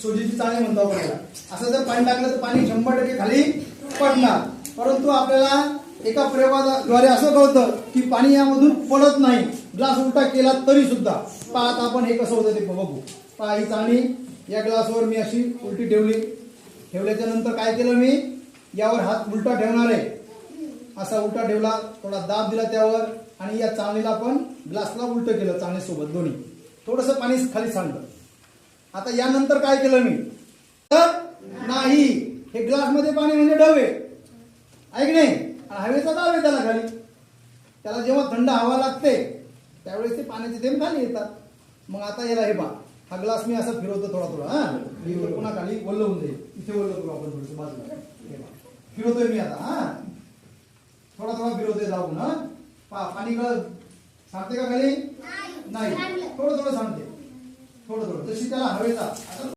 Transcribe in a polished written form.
सोजीची चाळणी म्हणतो आपण याला. असं जर पाणी टाकलं तर पाणी 100% खाली पडणार. परंतु आपल्याला एका प्रयोगाद्वारे असं कळतं की पाणी यामधून पडत नाही. ग्लास उलटा केला तरी सुद्धा. पहा आता आपण हे कसं होतं ते बघू. पहा ही चाळणी या ग्लासवर मी अशी उलटी ठेवली. ठेवल्याच्या नंतर काय केलं मी, यावर हात उलटा ठेवणार आहे. असा उलटा ठेवला, थोडा दाब दिला त्यावर आणि या चाळणीला पण ग्लासला उलट केलं चाळणीसोबत दोन्ही. थोडंसं पाणी खाली सांडलं. आता यानंतर काय केलं मी, तर नाही हे ग्लास मध्ये पाणी म्हणजे डवे ऐक नाही, हवेचा दाब आहे त्याला खाली. त्याला जेव्हा थंड हवा लागते त्यावेळेस ते पाण्याचे थेंब खाली येतात. मग आता याला हे पहा, हा ग्लास मी असा फिरवतो थोडा थोडा. हा पुन्हा खाली ओल्ल होऊन जाईल. इथे ओल्ल करू आपण थोडंसं बाजूला. फिरवतोय मी आता. हा थोडा थोडा फिरवतोय जाऊन. हा पहा पाणी सांगते का खाली, नाही थोडं थोडं सांगते, थोडं थोडं. तशी त्याला हवेचा